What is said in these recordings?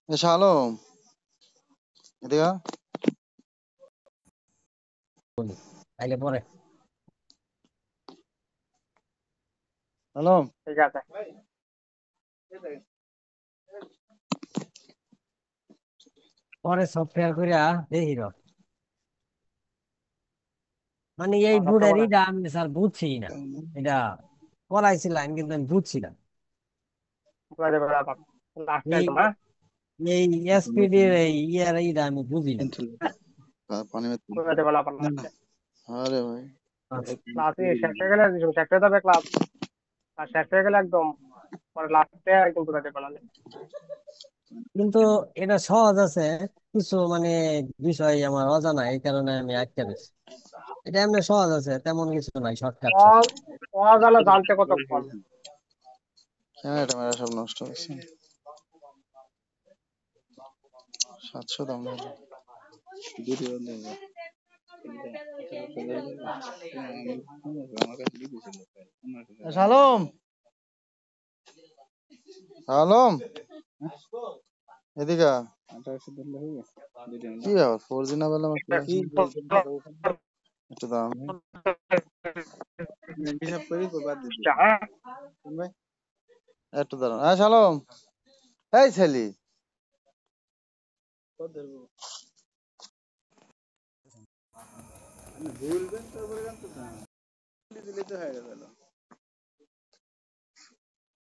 Shalom. এদিকে আয়। বলি তাইলে পরে Shalom. ঠিক আছে। পরে সফটওয়্যার কইরা দেখি র। মানে এই সবটা বুড়ার বলে এটা আমি স্যার বুঝছি না। এটা করাইছিলাম কিন্তু আমি বুঝছি না। বুঝাতে পারলাম লাস্ট এই একদম। হ্যাঁ, এই এসপিডি এর এই ইয়ার এইটা আমি বুঝি না। पानी में বুঝাতে পারলাম ना ना লাস্টে अरे भाई ক্লাসে শেষ হয়ে গেলে শেষ হয়ে যাবে ক্লাস, আর শেষ হয়ে গেলে একদম পরে লাস্টে একদম বুঝাতে পারলাম। কিন্তু এটা সহজ আছে, কিছু মানে বিষয় আমার অজানা, এই কারণে আমি আটকে গেছি। এটা এমনি সহজ আছে, তেমন কিছু নাই, শর্টকাট সব। অজানা জানতে কতক্ষণ? क्या এটা মেরা সব নষ্ট হয়েছে 700 দাম নেবে ভিডিও নেবে শালোম শালোম এদিকে আয়। কি ব্যাপার 4G না পেলাম একটু দাম হিসাব করি বাদ দিচ্ছি হ্যাঁ, ভাই একটু দাঁড়ান। হ্যাঁ শালোম এই ছেলি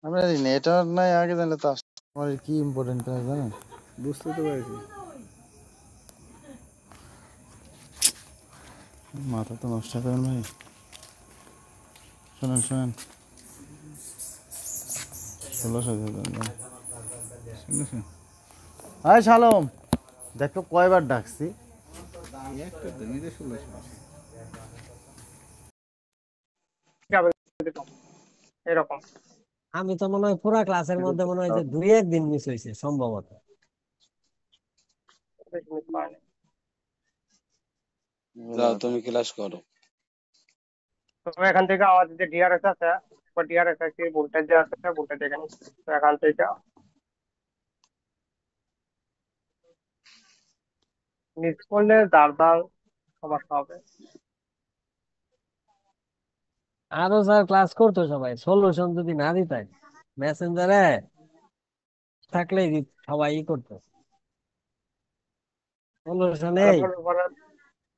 আমরা নেটওয়ার্ক নাই আগে জানলে তো আমার কি ইম্পর্টেন্ট কাজ জানেন বুঝতে তো পারছি মাথা তো নষ্ট করেন ভাই শোনেন শোনেন 16,000 হাই শালোম দেখো কয়বার ডাকছি একটা তুমি তো 16,000 ঠিক আছে, দিতাম। এরকম আমি তো মনে হয় পুরা ক্লাসের মধ্যে মনে হয় যে 2-1 দিন মিস হয়েছে সম্ভবত। বেশি মিস করেনি। যাও তুমি ক্লাস করো। তো এখান থেকে আমাদের যে ডিআরএস আছে, ডিআরএস আছে ভোল্টেজ যে আছে ভোল্টেজ এখানে, তো এখান থেকে মিস করলে দাঁড় সমস্যা হবে। আরো স্যার ক্লাস করতো সবাই, সলিউশন যদি না দিতাম মেসেঞ্জারে থাকলেই সবাই ই করতো, সলিউশন পরে এই। বলবে পরে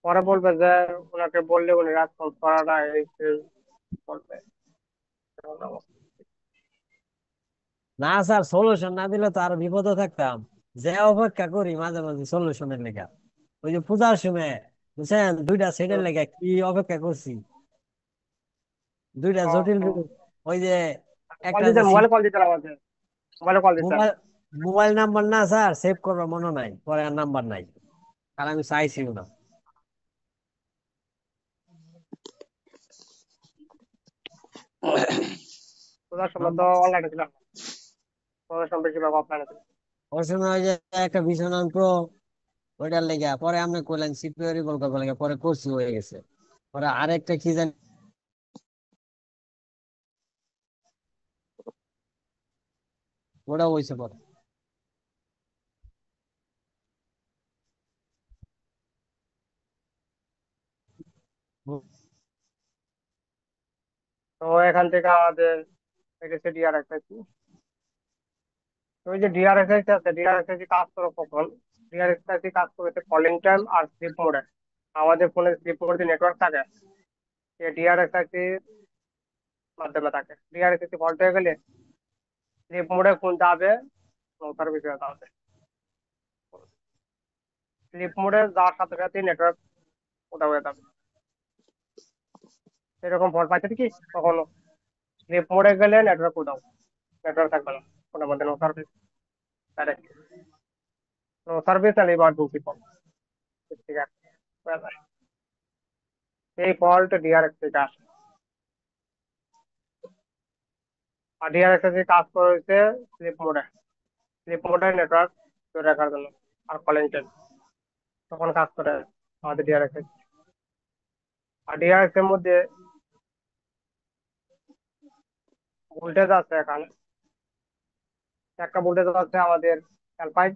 পরে বলবে যে ওনাকে বললে উনি রেসপন্স করা না, এই সেই বলবে। না স্যার, সলিউশন না দিলে তো আরো বিপদে থাকতাম। যে অপেক্ষা করি মাঝে মাঝে সলিউশনের লেগা, ওই যে পূজার সময় বুঝছেন 2টা সেটের লেগা কি অপেক্ষা করছি, 2টা জটিল ওই যে কল একটা দিতে, যে মোবাইলে কল দিতে আমাদের, মোবাইলে কল দিতে। মোবাইল মোবাইল নাম্বার না স্যার, সেভ করবার মনে নাই, পরে আর নাম্বার নাই, আর আমি চাইছিও না। পূজার সময় তো নাম্বার অনলাইনে ছিলাম, পূজার সময় বেশিরভাগ অফলাইনে ছিল। ওই সময় ওই যে একটা বিশ্বনাথ প্রো, ওইটার লেগে পরে আপনি করলেন সিকিউরিটি বল করবার লেগে, পরে কোর্স হয়ে গেছে। পরে আরেকটা কি জানি ওটা হয়েছে পরে। তো এখান থেকে আমাদের এসে ডিআরএস, ওই যে ডিআরএস আছে, ডিআরএস কাজ করো কখন? ডিআরএস কাজ করেছে কলিং টাইম আর স্লিপ মোডে। আমাদের ফোনে স্লিপ মোডে নেটওয়ার্ক থাকে, সে ডিআরএস মাধ্যমে থাকে। ডিআরএস ফল্ট হয়ে গেলে স্লিপ মোডে ফোন যাবে, নৌকার বিষয়ে যাবে। স্লিপ মোডে যাওয়ার সাথে সাথে নেটওয়ার্ক ওটা হয়ে যাবে। এরকম ফল্ট পাইছে কি কখনো? স্লিপ মোডে গেলে নেটওয়ার্ক উঠাও, নেটওয়ার্ক থাকবে না ফোনের মধ্যে, no service, direct no service আর ইমার্জেন্সি কল। ঠিক আছে, এই ফল্ট ডিআরএস থেকে আসে। আর ডিআরএস কাজ করেছে স্লিপ মোডে, স্লিপ মোডে নেটওয়ার্ক ধরে রাখার জন্য আর কলিং টাইম, তখন কাজ করে আমাদের ডিআরএস। আর ডিআরএস এর মধ্যে ভোল্টেজ আছে, এখানে একটা ভোল্টেজ আছে আমাদের L5,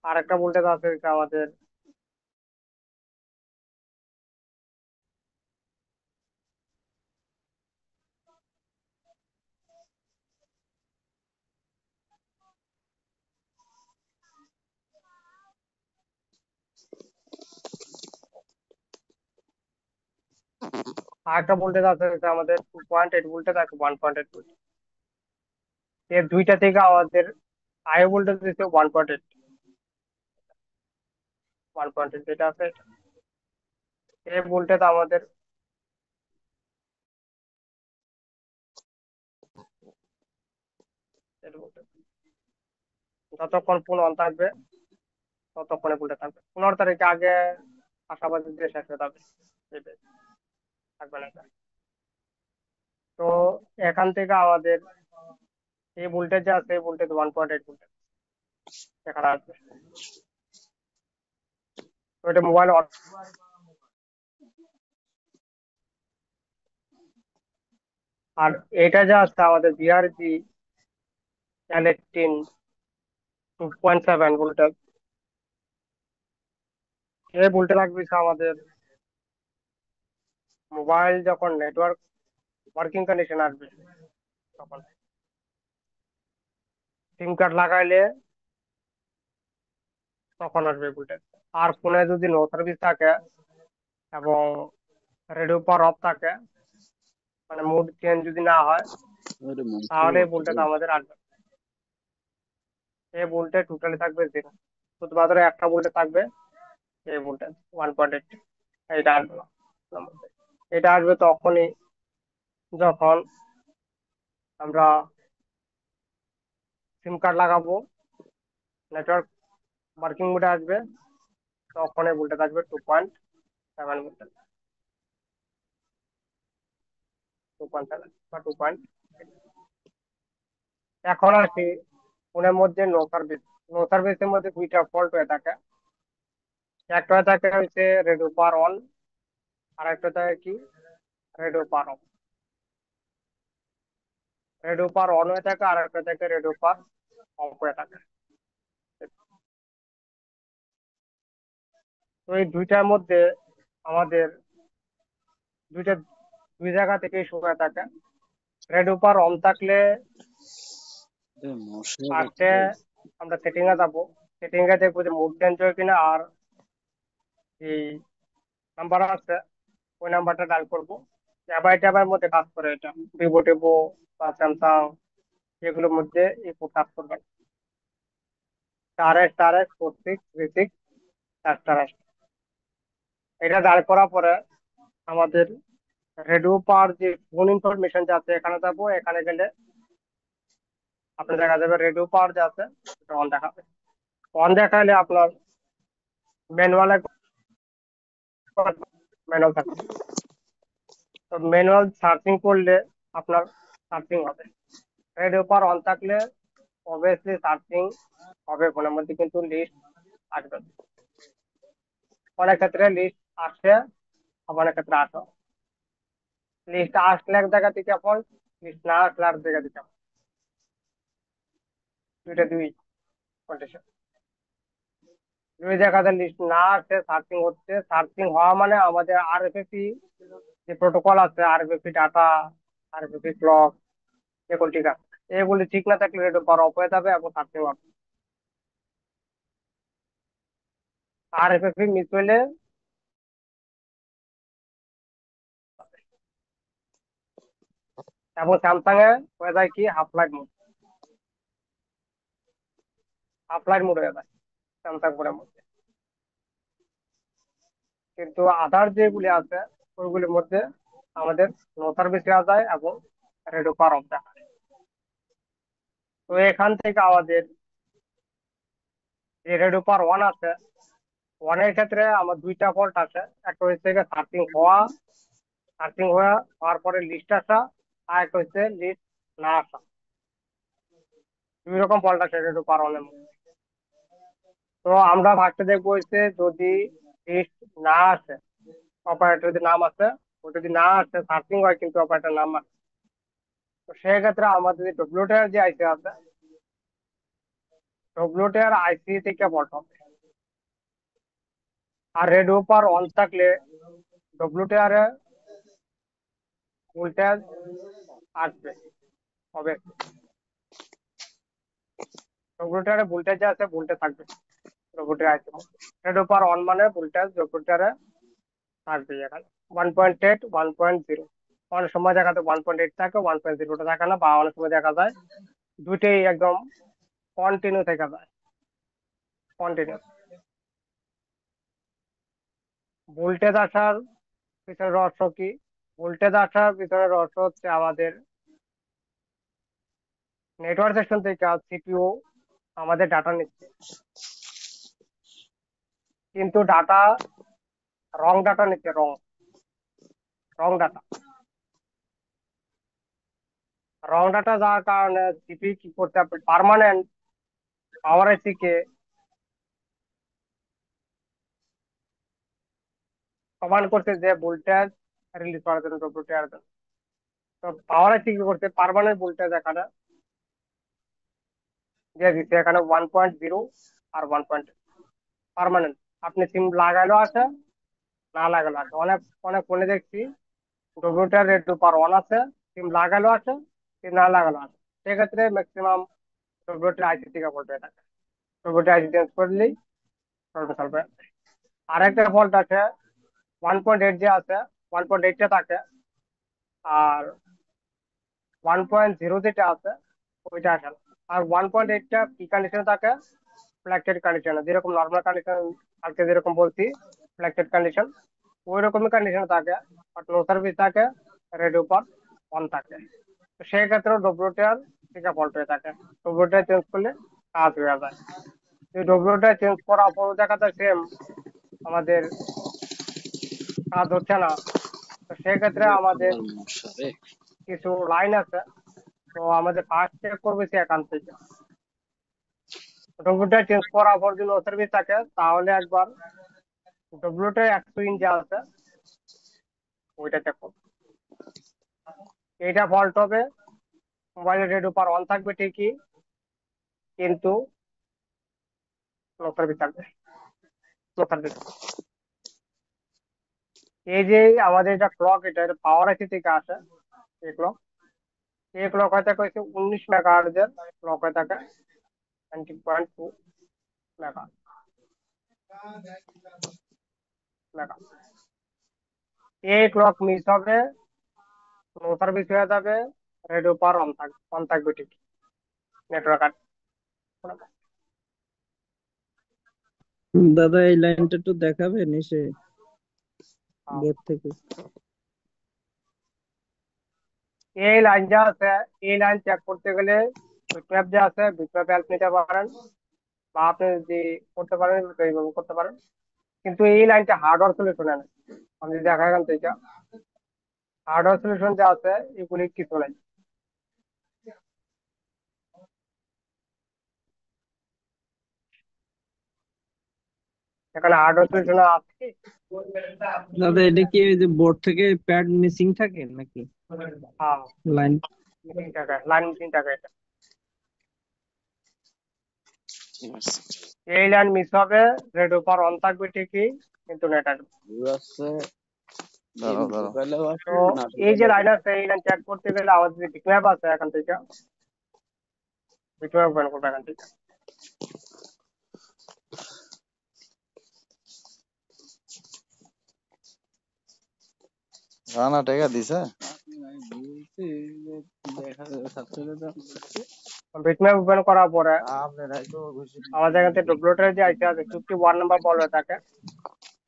আর একটা ভোল্টেজ আছে হচ্ছে আমাদের আমাদের 2.8 ভোল্টেজ আর 1.8 ভোল্ট। এর দুইটা থেকে আমাদের হাই ভোল্টেজ দিচ্ছে 1.8, 1.8 যেটা আছে এটা। এই ভোল্টেজ আমাদের এর voltage। যতক্ষণ ফোন অন থাকবে ততক্ষণে ভোল্টেজ থাকবে, 15 তারিখে আগে আশাবাদী দিয়ে শেষ হয়ে যাবে, এটাই, থাকবে না এটা। তো এখান থেকে আমাদের এই ভোল্টেজ যে আছে এই ভোল্টেজ 1.8 ভোল্টেজ এখানে আসবে। তো এটা মোবাইল, আর এটা যে আছে আমাদের বিআরজি L18 2.7 ভোল্টেজ, এই ভোল্টেজ লাগবে হচ্ছে আমাদের মোবাইল যখন নেটওয়ার্ক ওয়ার্কিং কন্ডিশন আসবে তখন সিম কার্ড লাগাইলে তখন আসবে ভোল্টেজ। আর ফোনে যদি নো সার্ভিস থাকে এবং রেডিও পাওয়ার অফ থাকে, মানে মুড চেঞ্জ যদি না হয়, তাহলে এই ভোল্টেজ আমাদের আসবে না। এই ভোল্টেজ টোটালি থাকবে 0, শুধুমাত্র একটা ভোল্টেজ থাকবে, এই ভোল্টেজ 1.8। এটা আসবে না। এটা আসবে তখনই যখন আমরা সিম কার্ড লাগাবো, নেটওয়ার্ক ওয়ার্কিং মোডে আসবে, তখন এই ভোল্টেজ আসবে 2.7 ভোল্টেজ, 2.7 বা 2.8। এখন আসি ফোনের মধ্যে নো সার্ভিস। নো সার্ভিসের মধ্যে দুইটা ফল্ট হয়ে থাকে। একটা হয়ে থাকে হচ্ছে রেডিও পাওয়ার অন, আর একটা থাকে কি radio power of. Radio power on হয়ে থাকে, আর একটা থাকে রেডিও পাওয়ার অফ হয়ে থাকে। তো এই দুইটার মধ্যে আমাদের দুইটা দুই জায়গা থেকে শুরু হয়ে থাকে। রেডিও পাওয়ার অন থাকলে ফার্স্টে আমরা সেটিং এ যাবো, সেটিং এ দেখবো যে মুড চেঞ্জ হয় কিনা, আর এই নাম্বার আছে ওই নাম্বারটা ডায়াল করবো। ট্যাবাই ট্যাবের মধ্যে কাজ করে এটা, ভিভো টেভো বা স্যামসাং এগুলোর মধ্যে এই কাজ করবে। স্টার এস 4636 স্টার এস, এটা ডায়াল করার পরে আমাদের রেডিও পাওয়ার যে ফোন ইনফরমেশন যে আছে এখানে যাবো। এখানে গেলে আপনার দেখা যাবে রেডিও পাওয়ার যে আছে অন দেখাবে। অন দেখালে আপনার ম্যানুয়াল ম্যানুয়াল থাকে, তো ম্যানুয়াল সার্চিং করলে আপনার সার্চিং হবে। রেডিও পাওয়ার অন থাকলে অবভিয়াসলি সার্চিং হবে, ফোনের মধ্যে কিন্তু লিস্ট আসবে না। অনেক ক্ষেত্রে লিস্ট আসে, আবার অনেক ক্ষেত্রে আসে। লিস্ট আসলে এক জায়গা থেকে ফল্ট, লিস্ট না আসলে আর জায়গা থেকে fault। দুইটা দুই কন্ডিশন। দুই জায়গাতে লিস্ট না আসে, সার্চিং হচ্ছে, সার্চিং হওয়া মানে আমাদের আরএফএসি যে প্রোটোকল আছে, আরএফএসি ডাটা, আরএফএসি ক্লক, এগুলো ঠিক আছে। এগুলি ঠিক না থাকলে রেডিও পাওয়ার অফ হয়ে যাবে এবং সার্চিং হবে। আরএফএসি মিস হইলে এবং স্যামসাং এ হয়ে যায় কি half light mode, half light mode হয়ে যায় স্যামসাং ফোনের মধ্যে। কিন্তু আদার যেগুলি আছে ওইগুলির মধ্যে আমাদের নো সার্ভিস দেওয়া যায় এবং রেডিও পাওয়ার অফ দেখায়। তো এখান থেকে আমাদের যে রেডিও পাওয়ার ওয়ান আছে, ওয়ানের ক্ষেত্রে আমার দুইটা ফল্ট আছে। একটা হচ্ছে সার্চিং হওয়ার পরে লিস্ট আসা, আর একটা হচ্ছে লিস্ট না আসা। দুই রকম ফল্ট আছে রেডিও পাওয়ার ওয়ানের মধ্যে। তো আমরা ফার্স্টে দেখবো হচ্ছে যদি লিস্ট না আসে, অপারেটর যদি নাম আছে, ও যদি না আসে সার্চিং হয় কিন্তু অপারেটর নাম আছে, তো সেক্ষেত্রে আমাদের যে ডব্লিউটার যে আইসি আছে, ডব্লিউটিআর আইসি থেকে ফল্ট হবে। আর রেড উপর অন থাকলে ডব্লিউটিআর এ ভোল্টেজ আসবে হবে। ডব্লিউটিআর এ ভোল্টেজ আছে, ভোল্টেজ থাকবে ডব্লিউটিআর আইসি। রেড উপর অন মানে ভোল্টেজ ডব্লিউটিআর এ থাকবে। এখানে 1.8 1.0 অনেক সময় দেখা যায় 1.8 থাকে, 1.0টা থাকে না, বা অনেক সময় দেখা যায় দুইটাই একদম কন্টিনিউ থেকে যায়, কন্টিনিউ। ভোল্টেজ আসার পিছনে রহস্য কি? ভোল্টেজ আসার পিছনে রহস্য হচ্ছে আমাদের নেটওয়ার্ক সেকশন থেকে সিপিইউ আমাদের ডাটা নিচ্ছে, কিন্তু ডাটা রং ডাটা নিচ্ছে, রং রং ডাটা রং ডাটা যাওয়ার কারণে সিপিইউ কি করতে হবে, পার্মানেন্ট পাওয়ার আইসি কে কমান্ড করছে যে ভোল্টেজ রিলিজ করার জন্য ডব্লিউটিআর জন্য। তো পাওয়ার আইসি কি করছে, পার্মানেন্ট ভোল্টেজ এখানে দিয়ে দিচ্ছে, এখানে 1.0 আর 1. পার্মানেন্ট। আপনি সিম লাগাইলেও আছে, না লাগালেও আছে। অনেক অনেক ফোনে দেখছি ডব্লিউটিআর রেট পার অন আছে, সিম লাগালেও আছে, সিম না লাগালেও আছে। সেক্ষেত্রে ম্যাক্সিমাম ডব্লিউটিআর আইসি থেকে ফল্ট হয়ে থাকে। ডব্লিউটিআর আইসি চেঞ্জ করলেই ফল্ট সলভ। আরেকটা ফল্ট আছে 1.8 যে আছে, 1.8 থাকে, আর 1.0 যেটা আছে ওইটা আসে না। আর 1.8টা কি কন্ডিশনে থাকে, ফ্ল্যাক্টেড কন্ডিশনে, যেরকম নর্মাল কন্ডিশন কালকে যেরকম বলছি ফ্ল্যাক্টেড কন্ডিশন, ওই রকমই কন্ডিশনে থাকে, বাট নো সার্ভিস থাকে, রেড উপর অন থাকে। তো সেই ক্ষেত্রে ডব্লিউটিআর থেকে ফল্ট হয়ে থাকে। ডব্লিউটিআর চেঞ্জ করলে কাজ হয়ে যায়। এই ডব্লিউটিআর চেঞ্জ করার পরও দেখা যায় সেম আমাদের কাজ হচ্ছে না। তো সেক্ষেত্রে আমাদের কিছু লাইন আছে, তো আমাদের ফার্স্ট চেক করবে সে এখান থেকে। ডব্লিউটিআর চেঞ্জ করার পর যদি নো সার্ভিস থাকে তাহলে একবার ডব্লিউটিআর 100 যা আছে ওইটা চেক করবে। এইটা ফল্ট হবে, মোবাইলের রেড উপর অন থাকবে ঠিকই, কিন্তু নো সার্ভিস থাকবে, নো সার্ভিস। এই যে আমাদের এটা ক্লক, এটা পাওয়ার আইসি থেকে আসে। এই ক্লক, এই ক্লক হয়ে থাকে হচ্ছে 19 মেগাহার্টজের ক্লক হয়ে থাকে, 19.2 মেগা মেগা। এই ক্লক মিস হবে, নো সার্ভিস হয়ে যাবে, রেড উপর অন থাকবে ঠিক, নেটওয়ার্ক আর দাদা এই লাইনটা একটু দেখাবেন এসে হ্যাঁ। বোর্ড থেকে। এই লাইন যা আছে, এই লাইন চেক করতে গেলে বিটম্যাপ যা আছে, বিটম্যাপ হেল্প নিতে পারেন, বা আপনি যদি করতে পারেন এইভাবে করতে পারেন। কিন্তু এই লাইনটা হার্ডওয়্যার সলিউশনে নেই। আমি যদি দেখা এখান থেকে হার্ডওয়্যার সলিউশন যা আছে এগুলি কিছু নাই। এখানে হার্ডওয়্যার সলিউশন আছে। দাদা এটা কি ওই যে বোর্ড থেকে প্যাড মিসিং থাকে নাকি হ্যাঁ, লাইন? মিসিং থাকে, লাইন মিসিং থাকে। এটা এই লাইন মিস হবে, রেড উপর অন থাকবে ঠিকই, কিন্তু নেট আসবে। দাঁড়াও দাঁড়াও। তো এই যে লাইন আছে, এই লাইন চেক করতে গেলে আমাদের যে বিটম্যাপ আছে এখান থেকে, বিটম্যাপ ওপেন করবে এখান থেকে। রানা টাকা দিছে? বিটম্যাপ ওপেন করার পরে আপনারাই তো ঘুষি আমাদের এখান থেকে ডব্লিউটিআর যে আইসি আছে 51 নাম্বার বল হয়ে থাকে,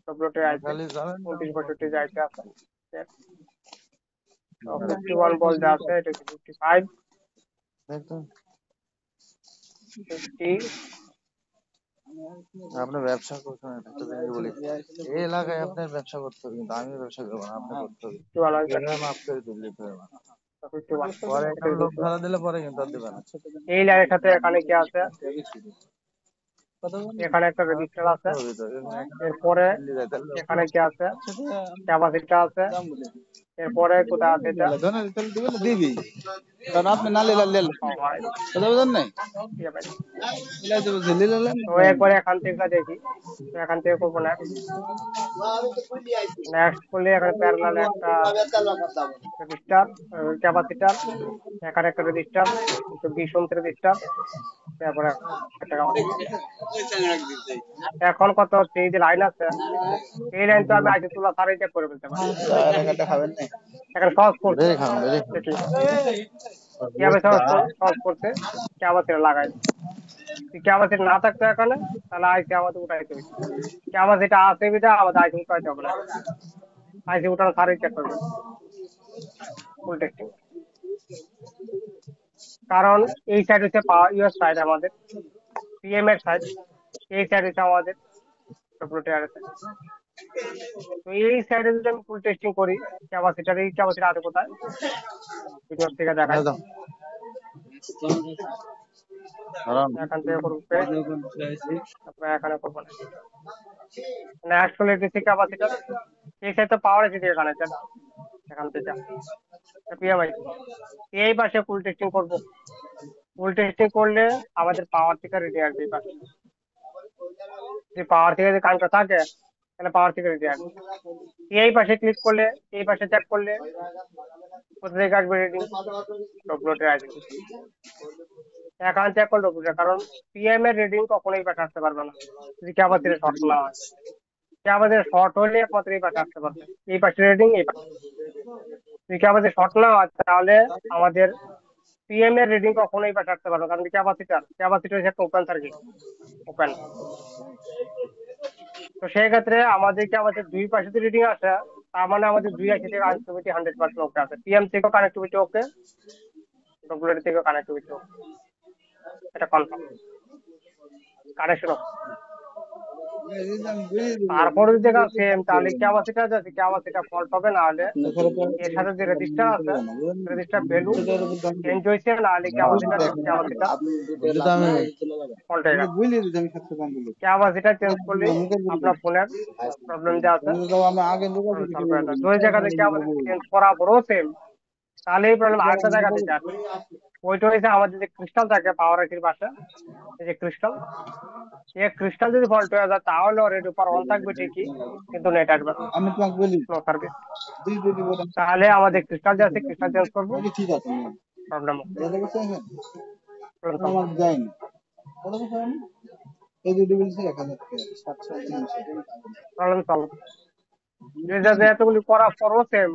ডব্লিউটিআর আইসি খালি যাবেন না 29 62 যে আইসি আছে। তো 51 বল যা আছে এটা 55 দেখতো 50 আপনি ব্যবসা করছেন, একটা জিনিস বলি, এই এলাকায় আপনার ব্যবসা করতে হবে, কিন্তু আমি ব্যবসা করবো না, আপনি করতে হবে। 51 এভাবে মাফ করে দিলে হবে না। 51 পরে এটা এখানে লোক দিচ্ছি। ধরা দিলে পরে কিন্তু আর দিবে না। এই লাইনের সাথে এখানে কি আছে, এখানে একটা খারাপ রেজিস্টার করতে আছে, হবে তো, এখানে একটা এরপরে দিল্লি যায় তাহলে এখানে কি আছে, ক্যাপাসিটর আছে, এরপরে কোথায় আছে এটা? ধরেন তাহলে দিবে না দিবি, কারণ আপনি না লিলা লেলা ও ভাই, কথা বুঝেন নাই, ঠিক আছে ভাই। লিলা যে বলছে লিলা লেন তো একবারে এখান থেকে দেখি, তো এখান থেকে করবো নেক্সট করলে এখানে প্যারালাল একটা রেজিস্টার, ক্যাপাসিটার, এখানে একটা রেজিস্টার 20 ওহম রেজিস্টার, তারপরে একটা capacitor। এখন কত হচ্ছে, এই যে লাইন আছে, এই লাইন তো আমি আইসি তুলা সারাই চেক করে ফেলতে পারি। টাকাটা খাবেন না, এখানে সহজ করছে, বেরে খান বেরে দেখি কিভাবে সহজ করছে। ক্যাপাসিটার লাগাই, ক্যাপাসিটার না থাকতো এখানে, তাহলে আইসি আমাদের উঠাইতে হইতো। ক্যাপাসিটার আছে বিটা আমাদের আইসি উঠাইতে হবে না, আইসি উঠানো সারাই চেক করবে ফুল টেস্টিং। কারণ এই সাইড হচ্ছে ইউএস সাইড, আমাদের পিএম এর সাইড, এই সাইড হচ্ছে আমাদের ডব্লিউটিআর এর সাইড। তো এই সাইডে যদি আমি ফুল টেস্টিং করি, ক্যাপাসিটার, এই ক্যাপাসিটার আছে কোথায়, ভিডিও থেকে দেখাই। দাও আরাম এখান থেকে করবো paste, তারপরে এখানে করবো নেক্সট হলে ডিসি ক্যাপাসিটার, এই সাইড তো পাওয়ার এসে দিয়ে কানেক্টেড, এখান থেকে পিএমআই এই পাশে ফুল টেস্টিং করবো। ফুল টেস্টিং করলে আমাদের পাওয়ার থেকে রেডি আসবে এই পাশে, যদি পাওয়ার থেকে যদি কানেক্ট থাকে তাহলে পাওয়ার থেকে রেডি আসবে। এই পাশে ক্লিক করলে, এই পাশে চেক করলে কোথা থেকে আসবে রিডিং, ডব্লিউটি আসবে। এখন চেক করলো ডব্লিউটি, কারণ পিএম এর রিডিং কখনোই পাশে আসতে পারবে না যদি ক্যাপাসিটার শর্ট না হয়। ক্যাপাসিটার শর্ট হলে একমাত্র এই পাশে আসতে পারবে, এই পাশে রিডিং এই পাশে। যদি ক্যাপাসিটার শর্ট না হয় তাহলে আমাদের পিএম এর রিডিং কখনোই পাশে আসতে পারবে, কারণ ক্যাপাসিটার হচ্ছে একটা ওপেন সার্কিট, ওপেন। তো সেই ক্ষেত্রে আমাদের আমাদের দুই পাশে রিডিং আসে, তার মানে আমাদের দুই আশি থেকে কানেক্টিভিটি 100% ওকে আছে। পিএম থেকেও কানেক্টিভিটি ওকে, ডব্লিউটি থেকেও কানেক্টিভিটি ওকে, এটা কনফার্ম কানেকশন। তারপরে যদি সেম, তাহলে ক্যাপাসিটার ফল্ট হবে, না হলে এর সাথে যে রেজিস্টার আছে, রেজিস্টার ভ্যালু চেঞ্জ হয়েছে, না হলে ক্যাপাসিটার ফল্ট হয়ে গেছে। ক্যাপাসিটার চেঞ্জ করলে আপনার ফোনের প্রবলেম যা আছে সলভ হয়ে যায়। দুই জায়গাতে ক্যাপাসিটার চেঞ্জ করার পরও সেম, তাহলে এই প্রবলেম আরেকটা জায়গা থেকে আসে। ওইটা হয়েছে আমাদের যে ক্রিস্টাল থাকে পাওয়ার আইসির পাশে, এই যে ক্রিস্টাল, এই ক্রিস্টাল যদি ফল্ট হয়ে যায় তাহলে অলরেডি উপর অন থাকবে ঠিকই, কিন্তু নেট আসবে না, আমি তোমাকে বলি নো সার্ভিস। দুই দুই বলেন তাহলে আমাদের ক্রিস্টাল যে আছে, ক্রিস্টাল চেঞ্জ করবো, ঠিক আছে প্রবলেম দাদা বলছে আমার যায়নি কথা বলছেন, এই দুটো বলছে 1000 টাকা 700 সলভ। যে এতগুলি করার পরও সেম,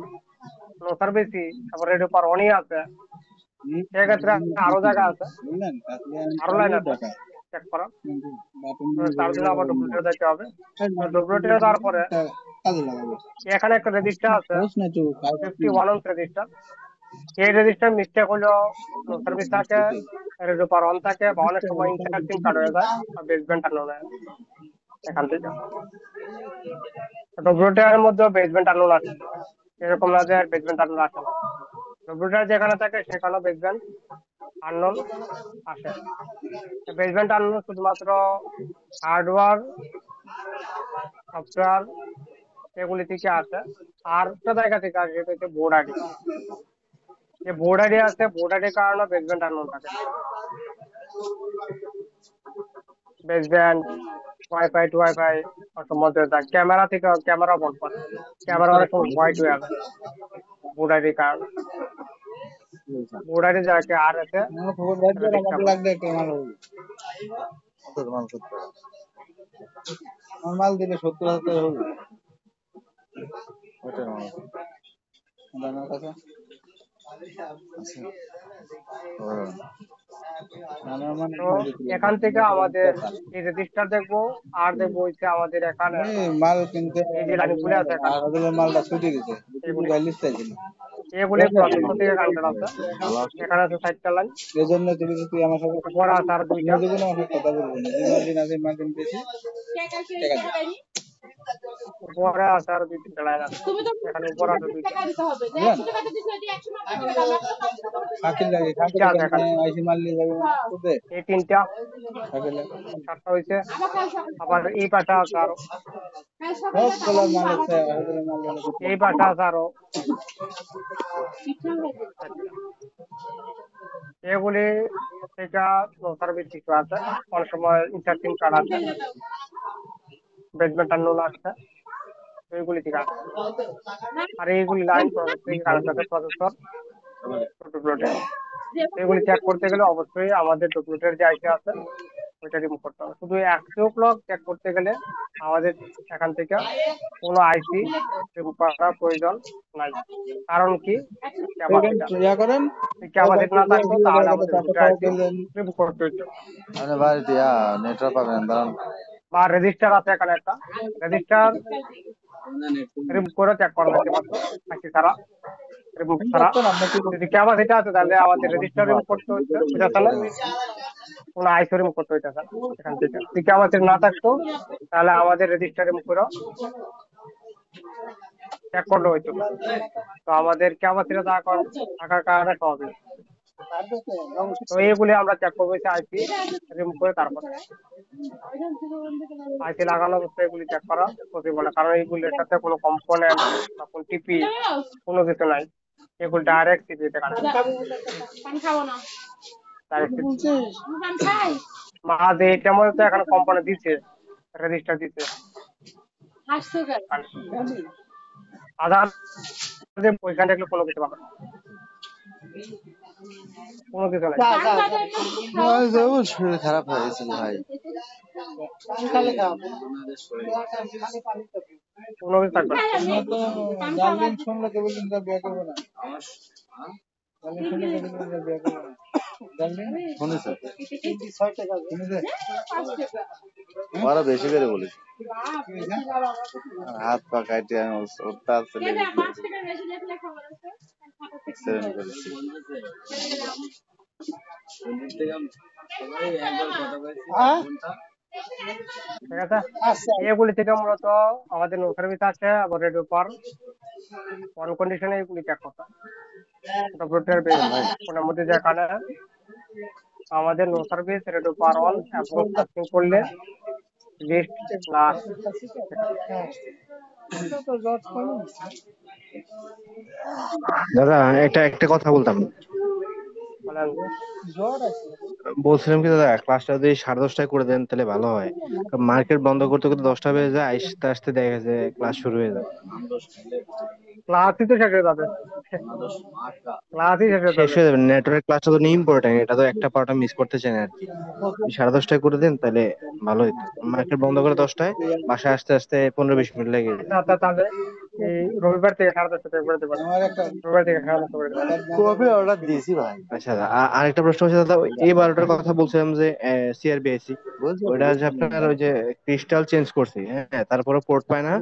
নো সার্ভিসই, তারপরে এর উপর অনই আছে, সেক্ষেত্রে আরো জায়গা আছে, বুঝলেন, তাহলে আরো লাইন আছে চেক করা। তার জন্য আবার ডব্লিউটি দিতে হবে। ডব্লিউটি দেওয়ার পরে কাজে লাগাবো এখানে একটা রেজিস্টার আছে, না তো 51 ওহম রেজিস্টার। এই রেজিস্টার মিস্টেক হলো নো সার্ভিস থাকে, এর উপর অন থাকে, বা অনেক সময় ইনসাইড সিম কাট হয়ে যায়, বা বেসমেন্ট টানো যায় এখান থেকে। ডব্লিউটি এর মধ্যে বেসমেন্ট আনলোড আছে, এরকম না যে বেসমেন্ট আনলোড আসে না। ডব্লিউটি যেখানে থাকে সেখানেও বেসমেন্ট আননোন আসে। বেসমেন্ট আননোন শুধুমাত্র হার্ডওয়্যার, সফটওয়্যার এগুলি থেকে আসে। আর একটা জায়গা থেকে আসে, সেটা হচ্ছে বোর্ড আইডি। যে বোর্ড আইডি আছে, বোর্ড আইডির কারণে বেসমেন্ট আননোন থাকে। বেসব্যান্ড, ওয়াইফাই টু ওয়াইফাই মধ্যে থাকে, ক্যামেরা থেকে ক্যামেরা বন্ধ করে, ক্যামেরা অনেক সময় হোয়াইট হয়ে যায় বোর্ড আইডির কারণে। বোর্ড আইডি যাকে আর আছে আমার খবর রাখবে, আমাকে লাগবে একটা মাল হবে কত মাল করতে আমার মাল দিলে 70,000 টাকা হবে ওটা মাল আমার কাছে আছে তো এখান থেকে আমাদের এই রেজিস্টার দেখবো, আর দেখবো হচ্ছে আমাদের এখানে মাল কিনতে এই যে লাইনগুলো আছে এখানে, মালটা ছুটে গেছে এগুলি গাইলিস চাইছিল এগুলি প্রসেসর থেকে কানেক্টেড আছে। এখানে আছে 60টা লাইন, এই জন্য তুই আমার সাথে পরে আছে আর 2টা। কথা বলবো না, যে মার্জিন আছে মার্জিন বেশি টাকা উপরে আছে আরো 2-3টা লাইন আছে, এখানে উপরে আছে 2টা, খাকির লাগে, 3টা আছে এখানে এখানে, আইসি মারলে যাবে না তোতে এই 3টা, খাকির লাগে 4টা হয়েছে। আবার এই পাশে আছে আরো, সবগুলো মাল আছে, ওগুলো মাল হলো করতে এই পাশে আছে আরো 4টা। এগুলি থেকে সার্ভিস কিছু আছে, অনেক সময় ইন্টারসিম কার্ড আছে, বেসমেন্ট নুন আছে, এইগুলি থেকে আছে। আর এইগুলি লাইন প্রসেস থেকে কানেক্ট আছে প্রসেসর ডুপ্লিকেট, এগুলি চেক করতে গেলে অবশ্যই আমাদের ডুপ্লিকেটের যে আইসি আছে ওইটা রিমুভ করতে হবে। শুধু অ্যাক্টিভ লক চেক করতে গেলে আমাদের এখান থেকে কোনো আইসি রিমুভ করার প্রয়োজন নাই। কারণ কি, ক্যাপাসিটি ইয়া করেন ক্যাপাসিটি না থাকতো তাহলে কথা আমাদের চাপে দুটো খাওয়া আইসি ফেললেন রিমুভ করতে হতো। মানে বাড়িতে নেটওয়ার্ক পাবেন দাঁড়ান। বা রেজিস্টার আছে এখানে একটা, রেজিস্টার রিমুভ করে চেক করা যেতে পারতো আইসি ছাড়া, রিমুভ ছাড়া। করতেন আপনি কি যদি ক্যাপাসিটি আছে তাহলে আমাদের রেজিস্টার রিমুভ করতে হচ্ছে, বুঝাচ্ছে না, কোনো আইসি রিমুভ করতে হইতেছে না এখান থেকে। যদি ক্যাপাসিটি না থাকতো তাহলে আমাদের রেজিস্টার রিমুভ করে চেক করলে হইতো। তো আমাদের ক্যাপাসিটি থাকার কারণে সহজ। তো এইগুলি আমরা চেক করবো আইসি রিমুভ করে, তারপরে আইসি লাগানো অবস্থায় এগুলি চেক করা পসিবল না, কারণ এইগুলির সাথে কোনো কম্পোনেন্ট বা কোনো টিপি কোনো কিছু নাই, এগুলো ডাইরেক্ট টিপিতে কানেক্ট, ডাইরেক্ট মাঝে এটার মধ্যে তো এখানে কোম্পানি দিচ্ছে, রেজিস্টার দিচ্ছে, আধার ওইখানে দেখলে কোনো কিছু পাবে না, কোনো কিছু নাই, শরীর খারাপ হয়ে গেছিল ভাই। কোনো কিছু থাকবে না। জানলেন শুনলে কেবল কিন্তু বিয়ে করবো না, জানলেন শুনলে কেবল কিন্তু বিয়ে করবো না, জানলেন শুনেছে শুনেছে ওরা বেশি করে বলিস, হাত পা কাটে আমি ওটা চলে এক্সিডেন্ট করেছি। ঠিক আছে, এগুলি থেকে মূলত আমাদের নো সার্ভিস আছে, আবার রেডিও পার অন কন্ডিশনে এগুলি চেক করতে ফোনের মধ্যে যেখানে আমাদের নো সার্ভিস রেডিও পার অন এবং সার্চিং করলে লিস্ট না আসে। দাদা একটা একটা কথা বলতাম, বলেন, বলছিলাম কি দাদা, ক্লাসটা যদি 10:30টায় করে দেন তাহলে ভালো হয়। মার্কেট বন্ধ করতে করতে 10টা বেজে যায়, আসতে আসতে দেখা গেছে ক্লাস শুরু হয়ে যায়। ক্লাসই তো শেষ হয়ে যাবে, ক্লাসই শেষ হয়ে শেষ যাবে। হয়ে যাবে, নেটওয়ার্ক ক্লাসটা তো ইম্পর্টেন্ট, এটা তো একটা পার্ট মিস করতে চাই না আর কি। 10:30টায় করে দেন তাহলে ভালো হতো। মার্কেট বন্ধ করে 10টায়, বাসায় আসতে আসতে 15-20 মিনিট লেগে যায়। আচ্ছা আচ্ছা, তাহলে এই রবিবার থেকে 10:30 থেকে করে দেবেন, আমার একটা রবিবার থেকে 10:30 করে দেবেন। কবে অর্ডার দিয়েছি ভাই আচ্ছা দাদা, আরেকটা প্রশ্ন হচ্ছে দাদা, এই 12টার কথা বলছিলাম যে সিআরবিআইসি, বলছো ওইটা যে আপনার ওই যে ক্রিস্টাল চেঞ্জ করছি, হ্যাঁ, তারপরে পোর্ট পায় না,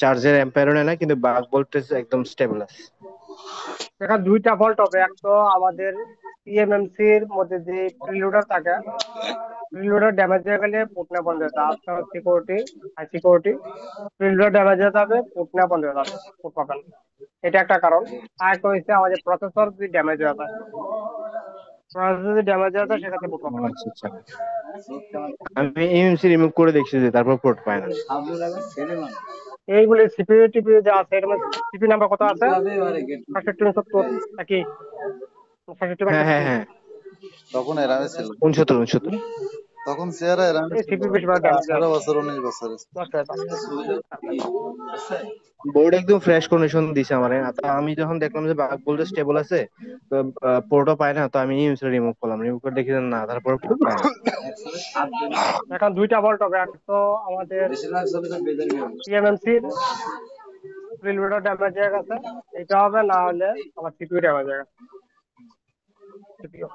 চার্জের অ্যাম্পায়ারও নেয় না, কিন্তু বাক ভোল্টেজ একদম স্টেবল আছে। এখানে দুইটা ফল্ট হবে, এক তো আমাদের সিএমএমসির মধ্যে যে প্রিলোডার থাকে, প্রিলোডার ড্যামেজ হয়ে গেলে পুটনা বন্ধ হয়ে যাবে, আপনার security high security preloader damage হয়ে যাবে, পুটনা বন্ধ হয়ে যাবে, পুট পাবেন, এটা একটা কারণ। আর একটা হচ্ছে আমাদের প্রসেসর যদি ড্যামেজ হয়ে যায়, প্রসেসর যদি ড্যামেজ হয়ে যায় সেক্ষেত্রে পুট ও পাবেন না। আচ্ছা আচ্ছা, আমি এমএমসি রিমুভ করে দেখছি যে তারপর পোর্ট পায় না। এইগুলি সিপিইউ টিপিইউ যা আছে, এটা সিপি নাম্বার কত আছে, 6569 নাকি 65 হ্যাঁ হ্যাঁ 61? হ্যাঁ, তখন এরামে ছিল, 69। তখন চেহারা এরামে এই ছিল, সিপি বেশিরভাগ ড্যামেজ 18 বছর 19 বছর। নষ্ট হয়ে যায়। বোর্ড একদম ফ্রেশ কন্ডিশন দিছে আমারে, তো আমি যখন দেখলাম যে বাক ভোল্টেজ স্টেবল আছে, তো পোর্টও পায় না, তো আমি এমএমসি রিমুভ করলাম, রিমুভ করে দেখি যে না, তারপর পোর্ট পায় না। এখন দুইটা ফল্ট হবে, এক তো আমাদের সিএমএমসির প্রিলোডার ড্যামেজ হয়ে গেছে, এটা হবে, না হলে আমার সিপিইউ ড্যামেজ হয়ে গেছে, সিপিইউ।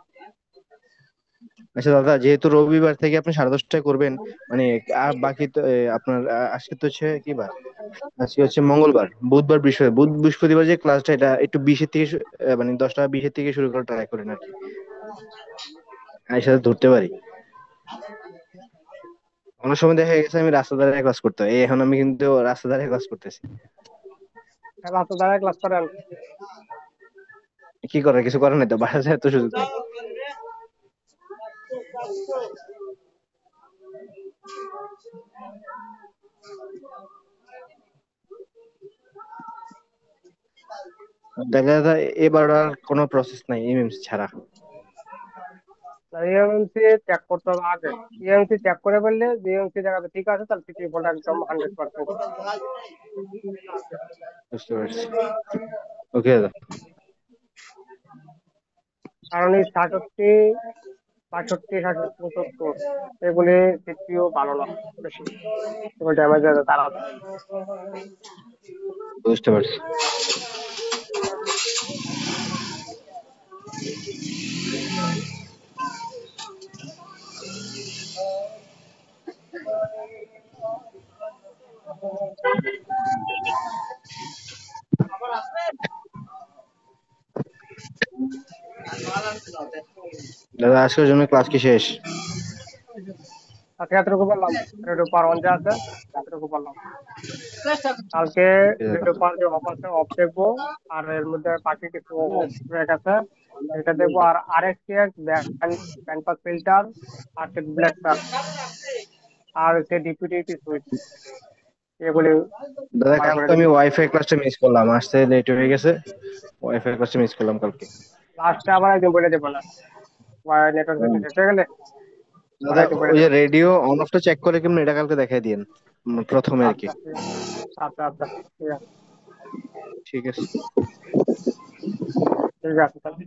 আচ্ছা দাদা, যেহেতু রবিবার থেকে আপনি 10:30টায় করবেন, মানে আর বাকি তো আপনার আজকে তো হচ্ছে কি বার, আজকে হচ্ছে মঙ্গলবার, বুধবার বৃহস্পতিবার, বৃহস্পতিবার যে ক্লাসটা, এটা একটু 20-এর থেকে মানে 10টা 20-এর থেকে শুরু করে ট্রাই করেন আর কি, আমি সাথে ধরতে পারি। অনেক সময় দেখা গেছে আমি রাস্তা ধারে ক্লাস করতে হয়, এখন আমি কিন্তু রাস্তা ধারে ক্লাস করতেছি। রাস্তা দ্বারা ক্লাস করেন? কি করে, কিছু করার নাই তো, বাসা যায় তো সুযোগ নেই। দেখা যায় এবার আর কোনো প্রসেস নাই এমএমসি ছাড়া। ইএমসি চেক করতে হবে আগে। ইএমসি চেক করে বললে ইএমসি জায়গাতে ঠিক আছে, তাহলে সিটি বোর্ড একদম 100%। বুঝতে পারছি। ওকে দাদা। কারণ এই 66, 65, 67 এগুলি সিপিইউ ভালো না বেশি, এগুলো ড্যামেজ হয়ে যায় তাড়াতাড়ি। বুঝতে পারছি। দাদা আজকের জন্য ক্লাস কি শেষ? আজকে এতটুকু বললাম, রেডিও পার অন যে আছে এতটুকু বললাম। কালকে ওকে দাদা। রেডিও পার যে অফ আছে অফ দেখবো, আর এর মধ্যে বাকি কিছু ব্রেক আছে এটা দেখবো। আর আরএক্সএক্স ব্যান্ড পাস ফিল্টার আর ব্ল্যাক আর হচ্ছে ডিপিডিটি সুইচ, এগুলি দাদা ভালো কালকে করে তো আমি দেখি। ওয়াইফাই ক্লাসটা মিস করলাম, আসতে লেট হয়ে গেছে, ওয়াইফাই ক্লাসটা মিস করলাম কালকে। লাস্টে আবার একদিন বলে দেবো না, নেটওয়ার্ক হুম। শেষ হয়ে গেলে আবার দাদা একদিন বলে ওই যে দেবো। রেডিও অন অফটা চেক করে কেমন, এটা কালকে দেখাই দিয়েন প্রথমে আর কি। আচ্ছা ঠিক আছে, আচ্ছা আচ্ছা ঠিক আছে, ঠিক আছে। ঠিক আছে তাহলে।